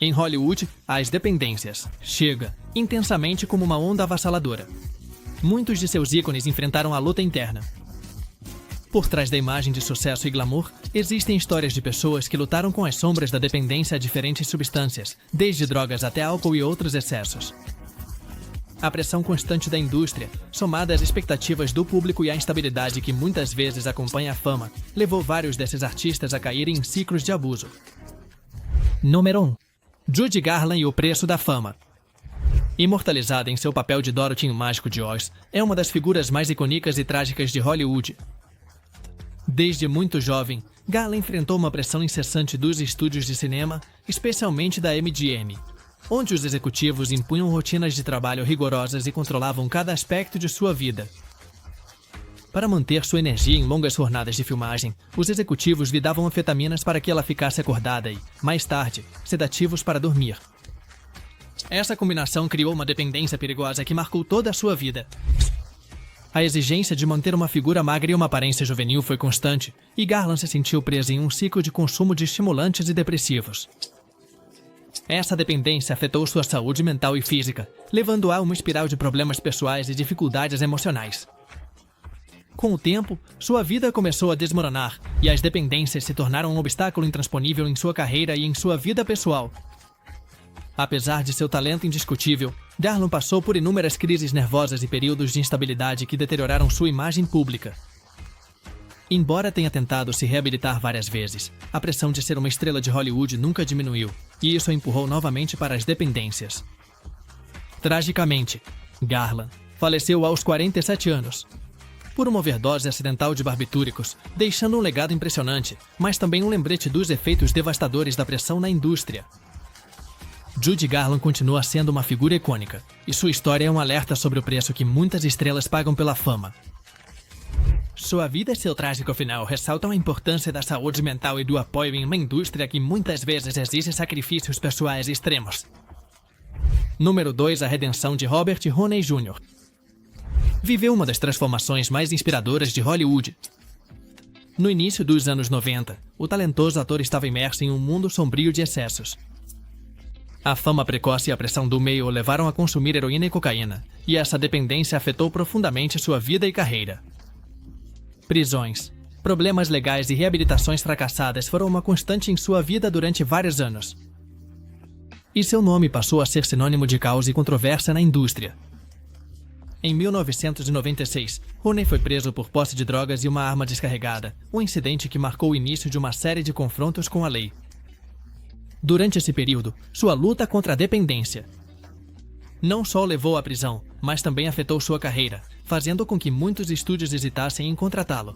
Em Hollywood, as dependências chegam intensamente como uma onda avassaladora. Muitos de seus ícones enfrentaram a luta interna. Por trás da imagem de sucesso e glamour, existem histórias de pessoas que lutaram com as sombras da dependência a diferentes substâncias, desde drogas até álcool e outros excessos. A pressão constante da indústria, somada às expectativas do público e à instabilidade que muitas vezes acompanha a fama, levou vários desses artistas a caírem em ciclos de abuso. Número 1. Judy Garland e o preço da fama. Imortalizada em seu papel de Dorothy em O Mágico de Oz, é uma das figuras mais icônicas e trágicas de Hollywood. Desde muito jovem, Garland enfrentou uma pressão incessante dos estúdios de cinema, especialmente da MGM, onde os executivos impunham rotinas de trabalho rigorosas e controlavam cada aspecto de sua vida. Para manter sua energia em longas jornadas de filmagem, os executivos lhe davam anfetaminas para que ela ficasse acordada e, mais tarde, sedativos para dormir. Essa combinação criou uma dependência perigosa que marcou toda a sua vida. A exigência de manter uma figura magra e uma aparência juvenil foi constante, e Garland se sentiu preso em um ciclo de consumo de estimulantes e depressivos. Essa dependência afetou sua saúde mental e física, levando-a a uma espiral de problemas pessoais e dificuldades emocionais. Com o tempo, sua vida começou a desmoronar, e as dependências se tornaram um obstáculo intransponível em sua carreira e em sua vida pessoal. Apesar de seu talento indiscutível, Garland passou por inúmeras crises nervosas e períodos de instabilidade que deterioraram sua imagem pública. Embora tenha tentado se reabilitar várias vezes, a pressão de ser uma estrela de Hollywood nunca diminuiu, e isso a empurrou novamente para as dependências. Tragicamente, Garland faleceu aos 47 anos, por uma overdose acidental de barbitúricos, deixando um legado impressionante, mas também um lembrete dos efeitos devastadores da pressão na indústria. Judy Garland continua sendo uma figura icônica, e sua história é um alerta sobre o preço que muitas estrelas pagam pela fama. Sua vida e seu trágico final ressaltam a importância da saúde mental e do apoio em uma indústria que muitas vezes exige sacrifícios pessoais extremos. Número 2. A redenção de Robert Downey Jr. Viveu uma das transformações mais inspiradoras de Hollywood. No início dos anos 90, o talentoso ator estava imerso em um mundo sombrio de excessos. A fama precoce e a pressão do meio o levaram a consumir heroína e cocaína, e essa dependência afetou profundamente sua vida e carreira. Prisões, problemas legais e reabilitações fracassadas foram uma constante em sua vida durante vários anos. E seu nome passou a ser sinônimo de caos e controvérsia na indústria. Em 1996, Downey foi preso por posse de drogas e uma arma descarregada, um incidente que marcou o início de uma série de confrontos com a lei. Durante esse período, sua luta contra a dependência não só o levou à prisão, mas também afetou sua carreira, fazendo com que muitos estúdios hesitassem em contratá-lo.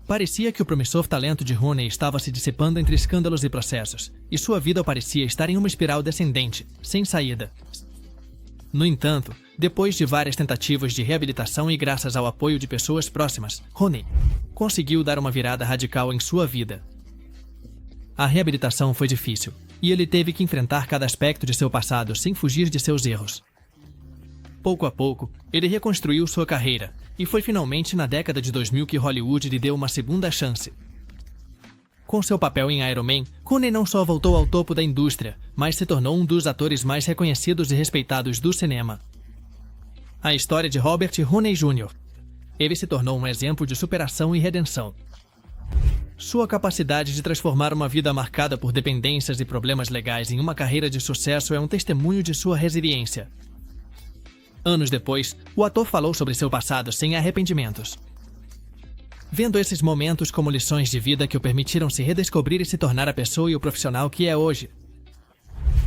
Parecia que o promissor talento de Downey estava se dissipando entre escândalos e processos, e sua vida parecia estar em uma espiral descendente, sem saída. No entanto, depois de várias tentativas de reabilitação e graças ao apoio de pessoas próximas, Downey conseguiu dar uma virada radical em sua vida. A reabilitação foi difícil, e ele teve que enfrentar cada aspecto de seu passado sem fugir de seus erros. Pouco a pouco, ele reconstruiu sua carreira, e foi finalmente na década de 2000 que Hollywood lhe deu uma segunda chance. Com seu papel em Iron Man, Downey não só voltou ao topo da indústria, mas se tornou um dos atores mais reconhecidos e respeitados do cinema. A história de Robert Downey Jr. Ele se tornou um exemplo de superação e redenção. Sua capacidade de transformar uma vida marcada por dependências e problemas legais em uma carreira de sucesso é um testemunho de sua resiliência. Anos depois, o ator falou sobre seu passado sem arrependimentos, vendo esses momentos como lições de vida que o permitiram se redescobrir e se tornar a pessoa e o profissional que é hoje.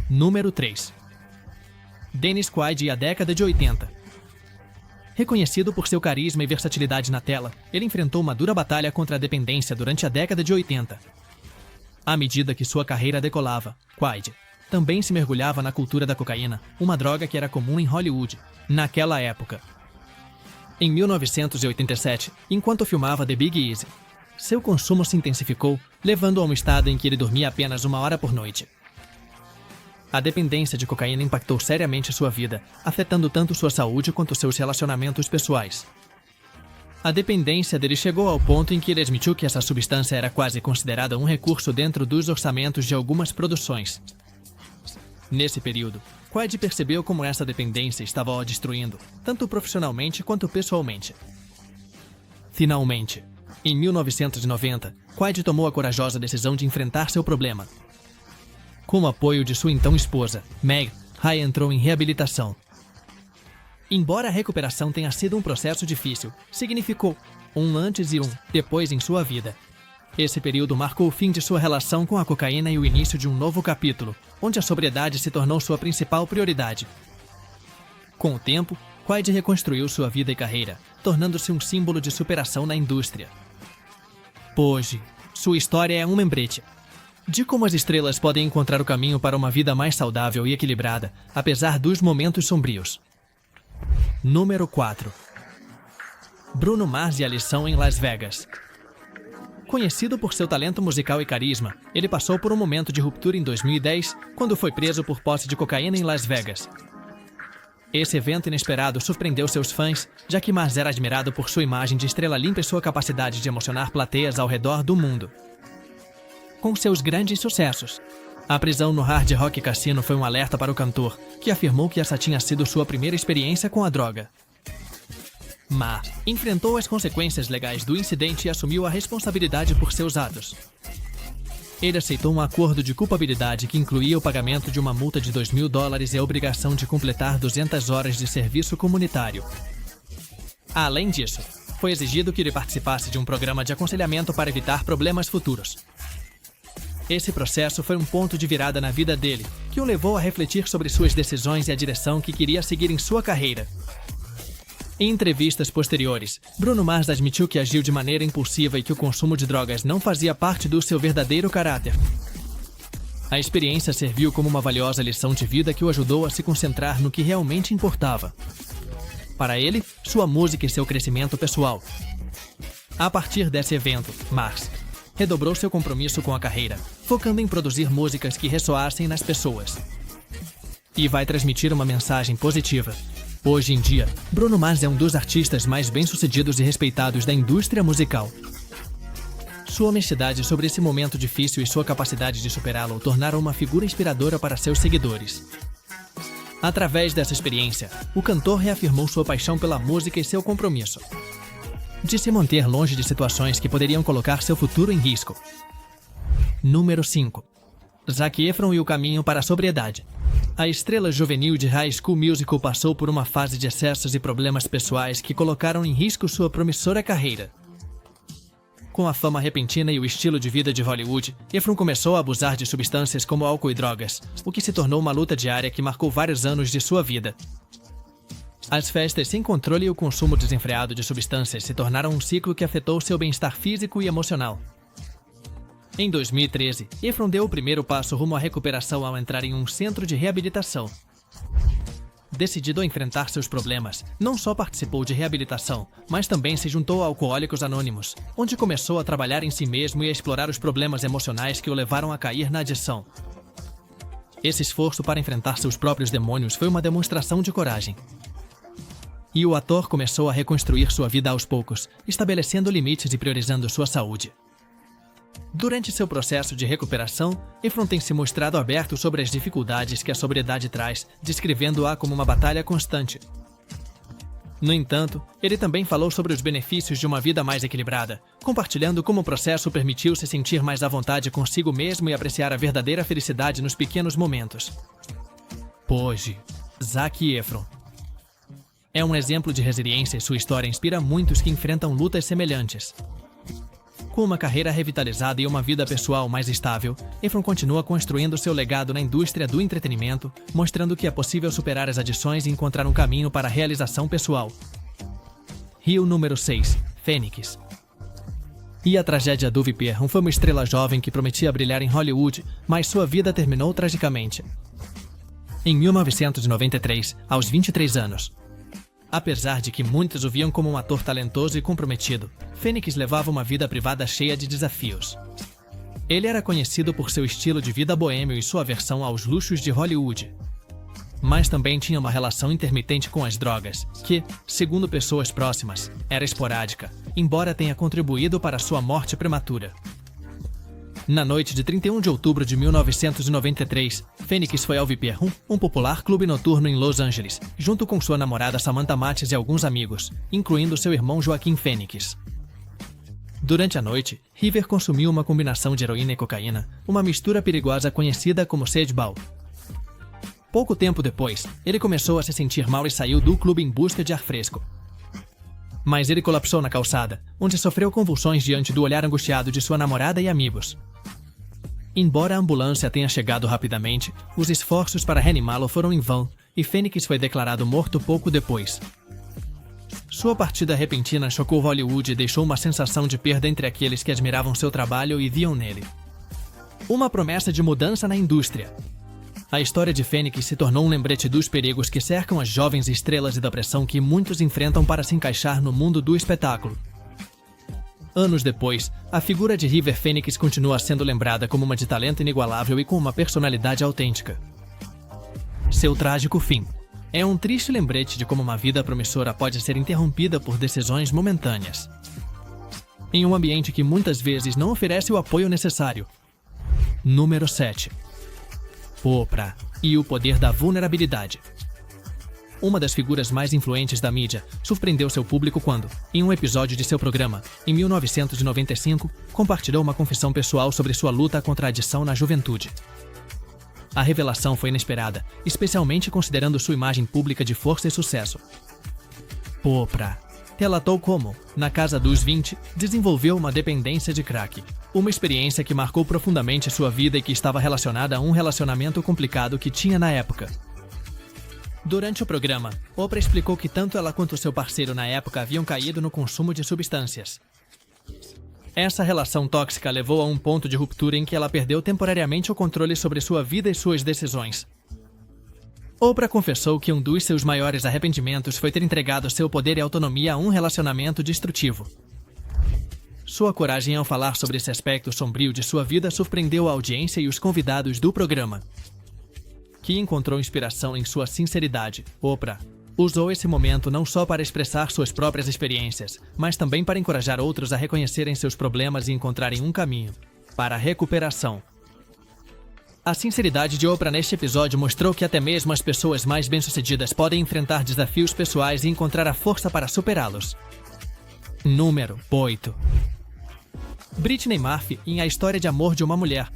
Número 3. Dennis Quaid e a década de 80. Reconhecido por seu carisma e versatilidade na tela, ele enfrentou uma dura batalha contra a dependência durante a década de 80. À medida que sua carreira decolava, Quaid também se mergulhava na cultura da cocaína, uma droga que era comum em Hollywood, naquela época. Em 1987, enquanto filmava The Big Easy, seu consumo se intensificou, levando a um estado em que ele dormia apenas 1 hora por noite. A dependência de cocaína impactou seriamente sua vida, afetando tanto sua saúde quanto seus relacionamentos pessoais. A dependência dele chegou ao ponto em que ele admitiu que essa substância era quase considerada um recurso dentro dos orçamentos de algumas produções. Nesse período, Quaid percebeu como essa dependência estava o destruindo, tanto profissionalmente quanto pessoalmente. Finalmente, em 1990, Quaid tomou a corajosa decisão de enfrentar seu problema. Com o apoio de sua então esposa, Meg, Ray entrou em reabilitação. Embora a recuperação tenha sido um processo difícil, significou um antes e um depois em sua vida. Esse período marcou o fim de sua relação com a cocaína e o início de um novo capítulo, onde a sobriedade se tornou sua principal prioridade. Com o tempo, Quaid reconstruiu sua vida e carreira, tornando-se um símbolo de superação na indústria. Hoje, sua história é um lembrete de como as estrelas podem encontrar o caminho para uma vida mais saudável e equilibrada, apesar dos momentos sombrios. Número 4. Bruno Mars e a lição em Las Vegas. Conhecido por seu talento musical e carisma, ele passou por um momento de ruptura em 2010, quando foi preso por posse de cocaína em Las Vegas. Esse evento inesperado surpreendeu seus fãs, já que Mars era admirado por sua imagem de estrela limpa e sua capacidade de emocionar plateias ao redor do mundo. Com seus grandes sucessos, a prisão no Hard Rock Casino foi um alerta para o cantor, que afirmou que essa tinha sido sua primeira experiência com a droga. Ma enfrentou as consequências legais do incidente e assumiu a responsabilidade por seus atos. Ele aceitou um acordo de culpabilidade que incluía o pagamento de uma multa de $2.000 e a obrigação de completar 200 horas de serviço comunitário. Além disso, foi exigido que ele participasse de um programa de aconselhamento para evitar problemas futuros. Esse processo foi um ponto de virada na vida dele, que o levou a refletir sobre suas decisões e a direção que queria seguir em sua carreira. Em entrevistas posteriores, Bruno Mars admitiu que agiu de maneira impulsiva e que o consumo de drogas não fazia parte do seu verdadeiro caráter. A experiência serviu como uma valiosa lição de vida que o ajudou a se concentrar no que realmente importava. Para ele, sua música e seu crescimento pessoal. A partir desse evento, Mars redobrou seu compromisso com a carreira, focando em produzir músicas que ressoassem nas pessoas. E vai transmitir uma mensagem positiva. Hoje em dia, Bruno Mars é um dos artistas mais bem-sucedidos e respeitados da indústria musical. Sua honestidade sobre esse momento difícil e sua capacidade de superá-lo o tornaram uma figura inspiradora para seus seguidores. Através dessa experiência, o cantor reafirmou sua paixão pela música e seu compromisso de se manter longe de situações que poderiam colocar seu futuro em risco. Número 5. Zac Efron e o caminho para a sobriedade. A estrela juvenil de High School Musical passou por uma fase de excessos e problemas pessoais que colocaram em risco sua promissora carreira. Com a fama repentina e o estilo de vida de Hollywood, Efron começou a abusar de substâncias como álcool e drogas, o que se tornou uma luta diária que marcou vários anos de sua vida. As festas sem controle e o consumo desenfreado de substâncias se tornaram um ciclo que afetou seu bem-estar físico e emocional. Em 2013, Efron deu o primeiro passo rumo à recuperação ao entrar em um centro de reabilitação. Decidido a enfrentar seus problemas, não só participou de reabilitação, mas também se juntou a Alcoólicos Anônimos, onde começou a trabalhar em si mesmo e a explorar os problemas emocionais que o levaram a cair na adição. Esse esforço para enfrentar seus próprios demônios foi uma demonstração de coragem. E o ator começou a reconstruir sua vida aos poucos, estabelecendo limites e priorizando sua saúde. Durante seu processo de recuperação, Efron tem se mostrado aberto sobre as dificuldades que a sobriedade traz, descrevendo-a como uma batalha constante. No entanto, ele também falou sobre os benefícios de uma vida mais equilibrada, compartilhando como o processo permitiu se sentir mais à vontade consigo mesmo e apreciar a verdadeira felicidade nos pequenos momentos. Hoje, Zac Efron é um exemplo de resiliência e sua história inspira muitos que enfrentam lutas semelhantes. Com uma carreira revitalizada e uma vida pessoal mais estável, Efron continua construindo seu legado na indústria do entretenimento, mostrando que é possível superar as adições e encontrar um caminho para a realização pessoal. Rio número 6, Fênix. E a tragédia do Viper, foi uma estrela jovem que prometia brilhar em Hollywood, mas sua vida terminou tragicamente. Em 1993, aos 23 anos. Apesar de que muitos o viam como um ator talentoso e comprometido, Fênix levava uma vida privada cheia de desafios. Ele era conhecido por seu estilo de vida boêmio e sua aversão aos luxos de Hollywood. Mas também tinha uma relação intermitente com as drogas, que, segundo pessoas próximas, era esporádica, embora tenha contribuído para sua morte prematura. Na noite de 31 de outubro de 1993, Phoenix foi ao Viper Room, um popular clube noturno em Los Angeles, junto com sua namorada Samantha Mattes e alguns amigos, incluindo seu irmão Joaquim Phoenix. Durante a noite, River consumiu uma combinação de heroína e cocaína, uma mistura perigosa conhecida como sedbal. Pouco tempo depois, ele começou a se sentir mal e saiu do clube em busca de ar fresco. Mas ele colapsou na calçada, onde sofreu convulsões diante do olhar angustiado de sua namorada e amigos. Embora a ambulância tenha chegado rapidamente, os esforços para reanimá-lo foram em vão e Phoenix foi declarado morto pouco depois. Sua partida repentina chocou Hollywood e deixou uma sensação de perda entre aqueles que admiravam seu trabalho e viam nele uma promessa de mudança na indústria. A história de Phoenix se tornou um lembrete dos perigos que cercam as jovens estrelas e da pressão que muitos enfrentam para se encaixar no mundo do espetáculo. Anos depois, a figura de River Phoenix continua sendo lembrada como uma de talento inigualável e com uma personalidade autêntica. Seu trágico fim é um triste lembrete de como uma vida promissora pode ser interrompida por decisões momentâneas. Em um ambiente que muitas vezes não oferece o apoio necessário. Número 7. Oprah e o poder da vulnerabilidade. Uma das figuras mais influentes da mídia surpreendeu seu público quando, em um episódio de seu programa, em 1995, compartilhou uma confissão pessoal sobre sua luta contra a adição na juventude. A revelação foi inesperada, especialmente considerando sua imagem pública de força e sucesso. Oprah relatou como, na casa dos 20, desenvolveu uma dependência de crack, uma experiência que marcou profundamente sua vida e que estava relacionada a um relacionamento complicado que tinha na época. Durante o programa, Oprah explicou que tanto ela quanto seu parceiro na época haviam caído no consumo de substâncias. Essa relação tóxica levou a um ponto de ruptura em que ela perdeu temporariamente o controle sobre sua vida e suas decisões. Oprah confessou que um dos seus maiores arrependimentos foi ter entregado seu poder e autonomia a um relacionamento destrutivo. Sua coragem ao falar sobre esse aspecto sombrio de sua vida surpreendeu a audiência e os convidados do programa, que encontrou inspiração em sua sinceridade. Oprah usou esse momento não só para expressar suas próprias experiências, mas também para encorajar outros a reconhecerem seus problemas e encontrarem um caminho para a recuperação. A sinceridade de Oprah neste episódio mostrou que até mesmo as pessoas mais bem-sucedidas podem enfrentar desafios pessoais e encontrar a força para superá-los. Número 8. Brittany Murphy em A História de Amor de uma Mulher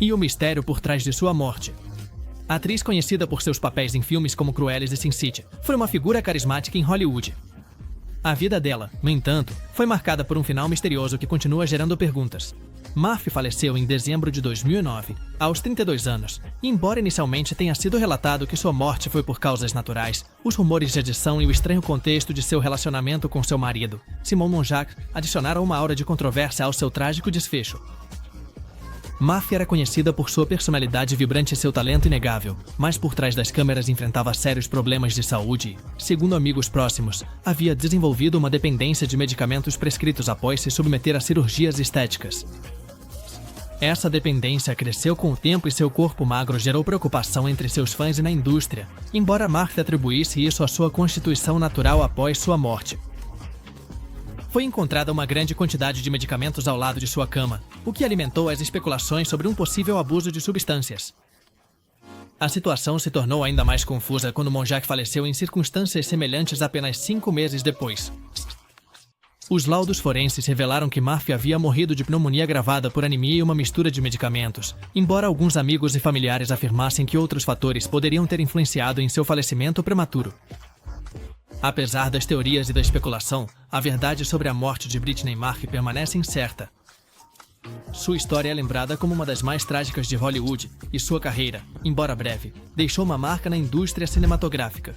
e o mistério por trás de sua morte. A atriz, conhecida por seus papéis em filmes como Crueles e Sin City, foi uma figura carismática em Hollywood. A vida dela, no entanto, foi marcada por um final misterioso que continua gerando perguntas. Murphy faleceu em dezembro de 2009, aos 32 anos, e embora inicialmente tenha sido relatado que sua morte foi por causas naturais, os rumores de adição e o estranho contexto de seu relacionamento com seu marido, Simon Monjack, adicionaram uma aura de controvérsia ao seu trágico desfecho. Murphy era conhecida por sua personalidade vibrante e seu talento inegável, mas por trás das câmeras enfrentava sérios problemas de saúde e, segundo amigos próximos, havia desenvolvido uma dependência de medicamentos prescritos após se submeter a cirurgias estéticas. Essa dependência cresceu com o tempo e seu corpo magro gerou preocupação entre seus fãs e na indústria, embora Murphy atribuísse isso à sua constituição natural após sua morte. Foi encontrada uma grande quantidade de medicamentos ao lado de sua cama, o que alimentou as especulações sobre um possível abuso de substâncias. A situação se tornou ainda mais confusa quando Monjack faleceu em circunstâncias semelhantes apenas 5 meses depois. Os laudos forenses revelaram que Murphy havia morrido de pneumonia agravada por anemia e uma mistura de medicamentos, embora alguns amigos e familiares afirmassem que outros fatores poderiam ter influenciado em seu falecimento prematuro. Apesar das teorias e da especulação, a verdade sobre a morte de Brittany Murphy permanece incerta. Sua história é lembrada como uma das mais trágicas de Hollywood, e sua carreira, embora breve, deixou uma marca na indústria cinematográfica.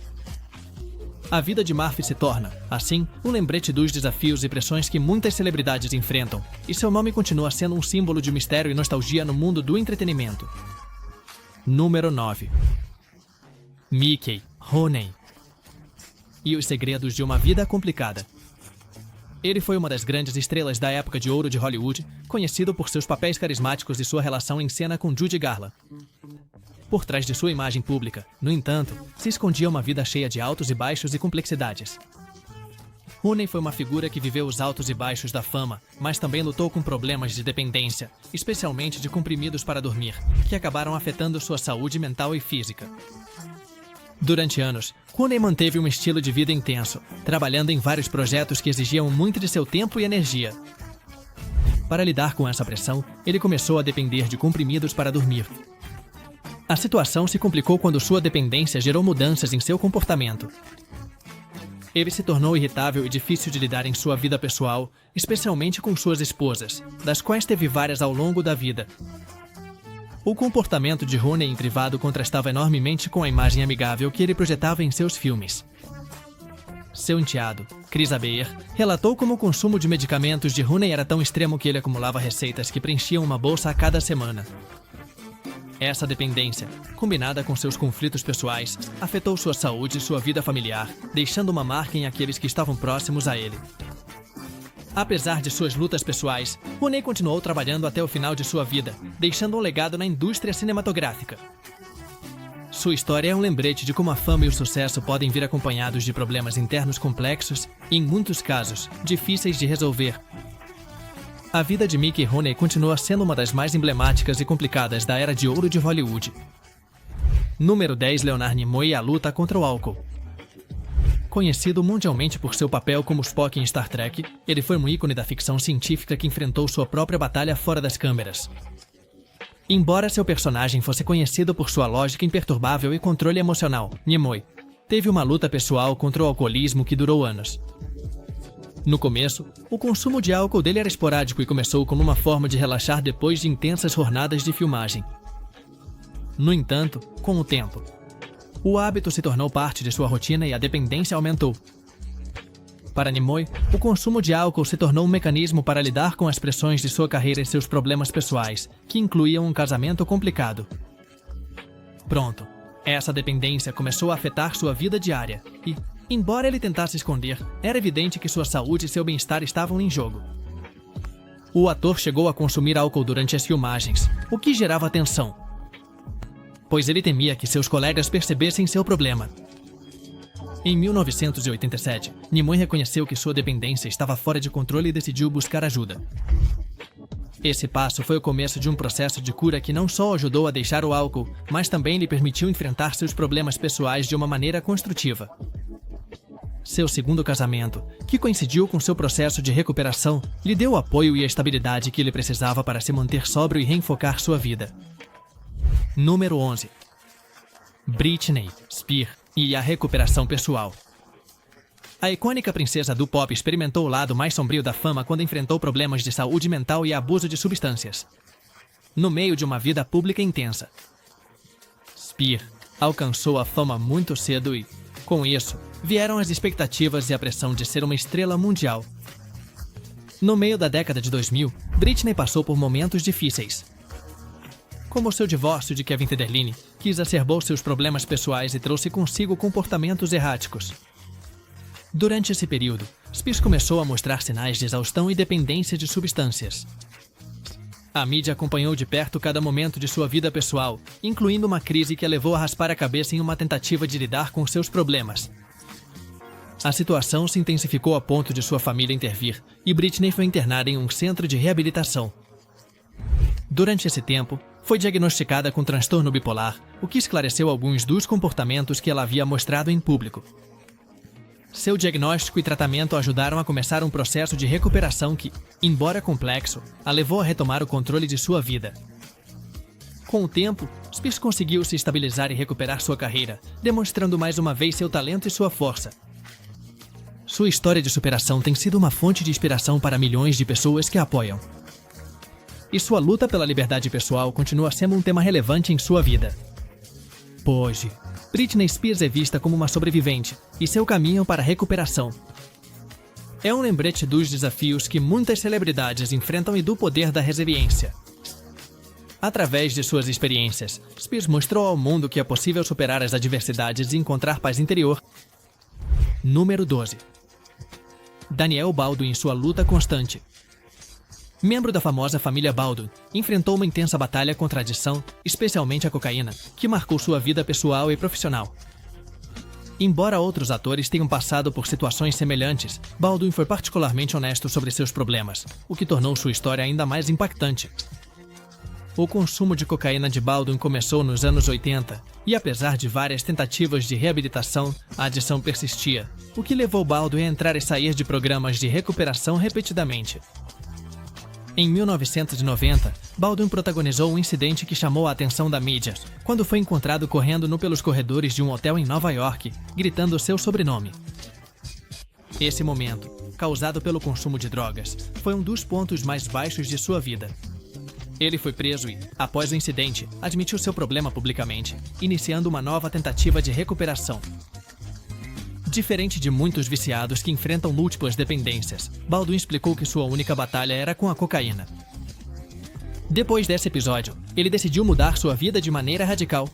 A vida de Murphy se torna, assim, um lembrete dos desafios e pressões que muitas celebridades enfrentam, e seu nome continua sendo um símbolo de mistério e nostalgia no mundo do entretenimento. Número 9. Mickey Rooney e os segredos de uma vida complicada. Ele foi uma das grandes estrelas da época de ouro de Hollywood, conhecido por seus papéis carismáticos e sua relação em cena com Judy Garland. Por trás de sua imagem pública, no entanto, se escondia uma vida cheia de altos e baixos e complexidades. Rooney foi uma figura que viveu os altos e baixos da fama, mas também lutou com problemas de dependência, especialmente de comprimidos para dormir, que acabaram afetando sua saúde mental e física. Durante anos, Rooney manteve um estilo de vida intenso, trabalhando em vários projetos que exigiam muito de seu tempo e energia. Para lidar com essa pressão, ele começou a depender de comprimidos para dormir. A situação se complicou quando sua dependência gerou mudanças em seu comportamento. Ele se tornou irritável e difícil de lidar em sua vida pessoal, especialmente com suas esposas, das quais teve várias ao longo da vida. O comportamento de Rooney em privado contrastava enormemente com a imagem amigável que ele projetava em seus filmes. Seu enteado, Chris Abeir, relatou como o consumo de medicamentos de Rooney era tão extremo que ele acumulava receitas que preenchiam uma bolsa a cada semana. Essa dependência, combinada com seus conflitos pessoais, afetou sua saúde e sua vida familiar, deixando uma marca em aqueles que estavam próximos a ele. Apesar de suas lutas pessoais, Rooney continuou trabalhando até o final de sua vida, deixando um legado na indústria cinematográfica. Sua história é um lembrete de como a fama e o sucesso podem vir acompanhados de problemas internos complexos e, em muitos casos, difíceis de resolver. A vida de Mickey Rooney continua sendo uma das mais emblemáticas e complicadas da era de ouro de Hollywood. Número 10. Leonard Nimoy e a luta contra o álcool. Conhecido mundialmente por seu papel como Spock em Star Trek, ele foi um ícone da ficção científica que enfrentou sua própria batalha fora das câmeras. Embora seu personagem fosse conhecido por sua lógica imperturbável e controle emocional, Nimoy teve uma luta pessoal contra o alcoolismo que durou anos. No começo, o consumo de álcool dele era esporádico e começou como uma forma de relaxar depois de intensas jornadas de filmagem. No entanto, com o tempo, o hábito se tornou parte de sua rotina e a dependência aumentou. Para Nimoy, o consumo de álcool se tornou um mecanismo para lidar com as pressões de sua carreira e seus problemas pessoais, que incluíam um casamento complicado. Pronto, essa dependência começou a afetar sua vida diária e, embora ele tentasse esconder, era evidente que sua saúde e seu bem-estar estavam em jogo. O ator chegou a consumir álcool durante as filmagens, o que gerava tensão, pois ele temia que seus colegas percebessem seu problema. Em 1987, Nimoy reconheceu que sua dependência estava fora de controle e decidiu buscar ajuda. Esse passo foi o começo de um processo de cura que não só ajudou a deixar o álcool, mas também lhe permitiu enfrentar seus problemas pessoais de uma maneira construtiva. Seu segundo casamento, que coincidiu com seu processo de recuperação, lhe deu o apoio e a estabilidade que ele precisava para se manter sóbrio e reenfocar sua vida. Número 11. Britney Spears e a recuperação pessoal. A icônica princesa do pop experimentou o lado mais sombrio da fama quando enfrentou problemas de saúde mental e abuso de substâncias. No meio de uma vida pública intensa, Spears alcançou a fama muito cedo e, com isso, vieram as expectativas e a pressão de ser uma estrela mundial. No meio da década de 2000, Britney passou por momentos difíceis, como seu divórcio de Kevin Federline, que exacerbou seus problemas pessoais e trouxe consigo comportamentos erráticos. Durante esse período, Spears começou a mostrar sinais de exaustão e dependência de substâncias. A mídia acompanhou de perto cada momento de sua vida pessoal, incluindo uma crise que a levou a raspar a cabeça em uma tentativa de lidar com seus problemas. A situação se intensificou a ponto de sua família intervir, e Britney foi internada em um centro de reabilitação. Durante esse tempo, foi diagnosticada com transtorno bipolar, o que esclareceu alguns dos comportamentos que ela havia mostrado em público. Seu diagnóstico e tratamento ajudaram a começar um processo de recuperação que, embora complexo, a levou a retomar o controle de sua vida. Com o tempo, Spears conseguiu se estabilizar e recuperar sua carreira, demonstrando mais uma vez seu talento e sua força. Sua história de superação tem sido uma fonte de inspiração para milhões de pessoas que a apoiam. E sua luta pela liberdade pessoal continua sendo um tema relevante em sua vida. Hoje, Britney Spears é vista como uma sobrevivente e seu caminho para a recuperação é um lembrete dos desafios que muitas celebridades enfrentam e do poder da resiliência. Através de suas experiências, Spears mostrou ao mundo que é possível superar as adversidades e encontrar paz interior. Número 12. Danielle Baldwin em sua luta constante. Membro da famosa família Baldwin, enfrentou uma intensa batalha contra a adição, especialmente a cocaína, que marcou sua vida pessoal e profissional. Embora outros atores tenham passado por situações semelhantes, Baldwin foi particularmente honesto sobre seus problemas, o que tornou sua história ainda mais impactante. O consumo de cocaína de Baldwin começou nos anos 80, e apesar de várias tentativas de reabilitação, a adição persistia, o que levou Baldwin a entrar e sair de programas de recuperação repetidamente. Em 1990, Baldwin protagonizou um incidente que chamou a atenção da mídia, quando foi encontrado correndo pelos corredores de um hotel em Nova York, gritando seu sobrenome. Esse momento, causado pelo consumo de drogas, foi um dos pontos mais baixos de sua vida. Ele foi preso e, após o incidente, admitiu seu problema publicamente, iniciando uma nova tentativa de recuperação. Diferente de muitos viciados que enfrentam múltiplas dependências, Baldwin explicou que sua única batalha era com a cocaína. Depois desse episódio, ele decidiu mudar sua vida de maneira radical.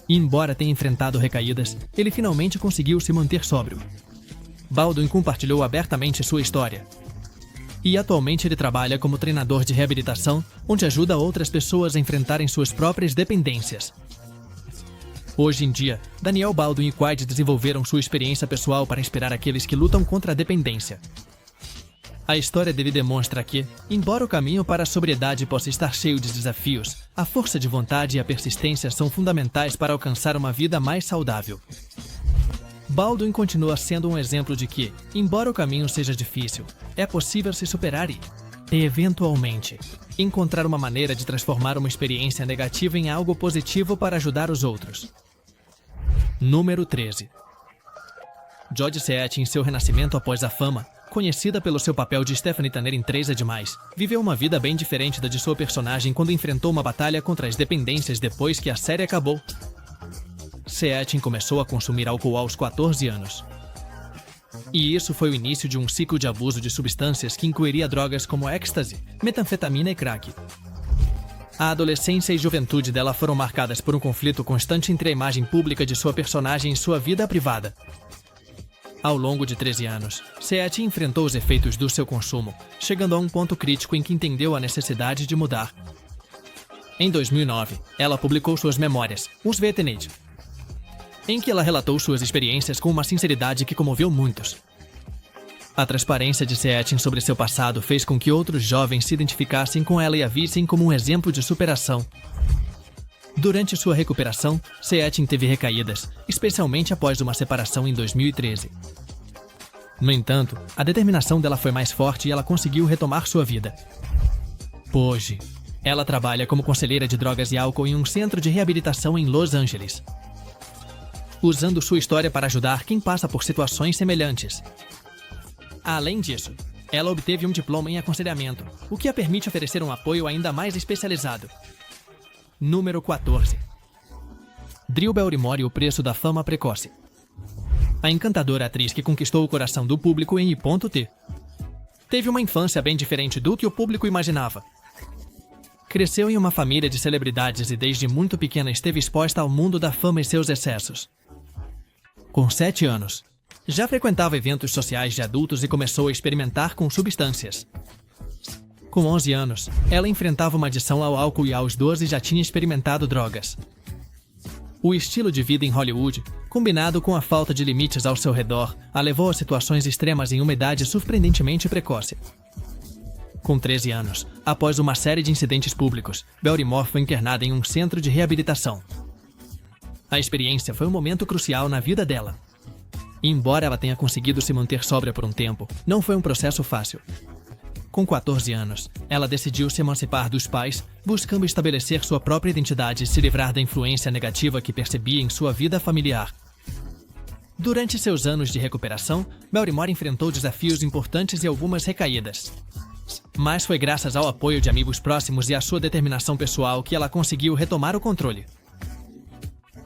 E embora tenha enfrentado recaídas, ele finalmente conseguiu se manter sóbrio. Baldwin compartilhou abertamente sua história. E atualmente ele trabalha como treinador de reabilitação, onde ajuda outras pessoas a enfrentarem suas próprias dependências. Hoje em dia, Daniel Baldwin e Quaid desenvolveram sua experiência pessoal para inspirar aqueles que lutam contra a dependência. A história dele demonstra que, embora o caminho para a sobriedade possa estar cheio de desafios, a força de vontade e a persistência são fundamentais para alcançar uma vida mais saudável. Baldwin continua sendo um exemplo de que, embora o caminho seja difícil, é possível se superar e, eventualmente, encontrar uma maneira de transformar uma experiência negativa em algo positivo para ajudar os outros. Número 13. Jodie Seat, em seu renascimento após a fama, conhecida pelo seu papel de Stephanie Tanner em 3 é Demais, viveu uma vida bem diferente da de sua personagem quando enfrentou uma batalha contra as dependências depois que a série acabou. Seat começou a consumir álcool aos 14 anos. E isso foi o início de um ciclo de abuso de substâncias que incluiria drogas como êxtase, metanfetamina e crack. A adolescência e juventude dela foram marcadas por um conflito constante entre a imagem pública de sua personagem e sua vida privada. Ao longo de 13 anos, Seat enfrentou os efeitos do seu consumo, chegando a um ponto crítico em que entendeu a necessidade de mudar. Em 2009, ela publicou suas memórias, Os Vetenid, em que ela relatou suas experiências com uma sinceridade que comoveu muitos. A transparência de Seat sobre seu passado fez com que outros jovens se identificassem com ela e a vissem como um exemplo de superação. Durante sua recuperação, Seat teve recaídas, especialmente após uma separação em 2013. No entanto, a determinação dela foi mais forte e ela conseguiu retomar sua vida. Hoje, ela trabalha como conselheira de drogas e álcool em um centro de reabilitação em Los Angeles, usando sua história para ajudar quem passa por situações semelhantes. Além disso, ela obteve um diploma em aconselhamento, o que a permite oferecer um apoio ainda mais especializado. Número 14. Drew Barrymore e o preço da fama precoce. A encantadora atriz que conquistou o coração do público em I.T. teve uma infância bem diferente do que o público imaginava. Cresceu em uma família de celebridades e desde muito pequena esteve exposta ao mundo da fama e seus excessos. Com 7 anos, já frequentava eventos sociais de adultos e começou a experimentar com substâncias. Com 11 anos, ela enfrentava uma adição ao álcool e aos 12 já tinha experimentado drogas. O estilo de vida em Hollywood, combinado com a falta de limites ao seu redor, a levou a situações extremas em uma idade surpreendentemente precoce. Com 13 anos, após uma série de incidentes públicos, Barrymore foi internada em um centro de reabilitação. A experiência foi um momento crucial na vida dela. E embora ela tenha conseguido se manter sóbria por um tempo, não foi um processo fácil. Com 14 anos, ela decidiu se emancipar dos pais, buscando estabelecer sua própria identidade e se livrar da influência negativa que percebia em sua vida familiar. Durante seus anos de recuperação, Barrymore enfrentou desafios importantes e algumas recaídas. Mas foi graças ao apoio de amigos próximos e à sua determinação pessoal que ela conseguiu retomar o controle.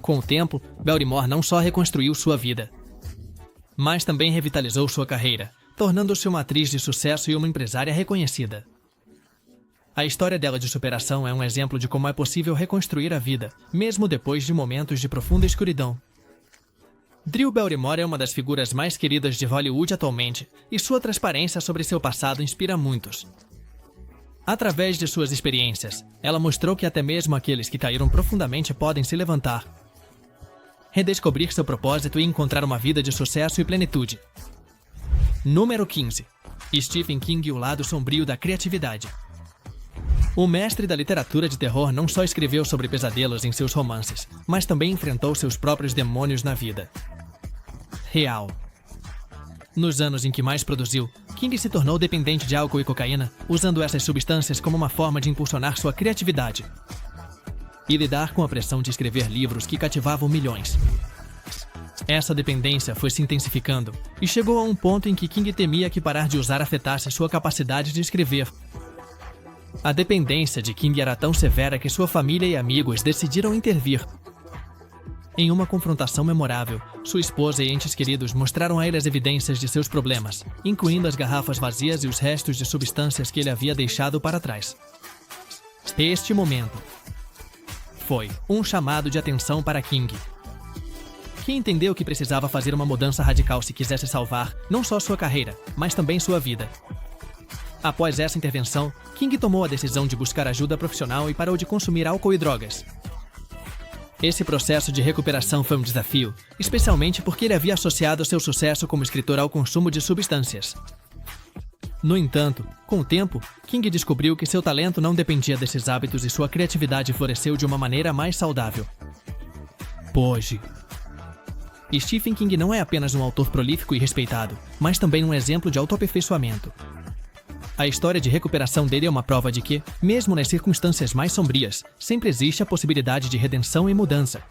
Com o tempo, Barrymore não só reconstruiu sua vida, mas também revitalizou sua carreira, tornando-se uma atriz de sucesso e uma empresária reconhecida. A história dela de superação é um exemplo de como é possível reconstruir a vida, mesmo depois de momentos de profunda escuridão. Drew Barrymore é uma das figuras mais queridas de Hollywood atualmente, e sua transparência sobre seu passado inspira muitos. Através de suas experiências, ela mostrou que até mesmo aqueles que caíram profundamente podem se levantar. redescobrir seu propósito e encontrar uma vida de sucesso e plenitude. Número 15. Stephen King e o lado sombrio da criatividade. O mestre da literatura de terror não só escreveu sobre pesadelos em seus romances, mas também enfrentou seus próprios demônios na vida real. Nos anos em que mais produziu, King se tornou dependente de álcool e cocaína, usando essas substâncias como uma forma de impulsionar sua criatividade e lidar com a pressão de escrever livros que cativavam milhões. Essa dependência foi se intensificando e chegou a um ponto em que King temia que parar de usar afetasse sua capacidade de escrever. A dependência de King era tão severa que sua família e amigos decidiram intervir. Em uma confrontação memorável, sua esposa e entes queridos mostraram a ele as evidências de seus problemas, incluindo as garrafas vazias e os restos de substâncias que ele havia deixado para trás. Este momento foi um chamado de atenção para King, que entendeu que precisava fazer uma mudança radical se quisesse salvar não só sua carreira, mas também sua vida. Após essa intervenção, King tomou a decisão de buscar ajuda profissional e parou de consumir álcool e drogas. Esse processo de recuperação foi um desafio, especialmente porque ele havia associado seu sucesso como escritor ao consumo de substâncias. No entanto, com o tempo, King descobriu que seu talento não dependia desses hábitos e sua criatividade floresceu de uma maneira mais saudável. Hoje, Stephen King não é apenas um autor prolífico e respeitado, mas também um exemplo de autoaperfeiçoamento. A história de recuperação dele é uma prova de que, mesmo nas circunstâncias mais sombrias, sempre existe a possibilidade de redenção e mudança.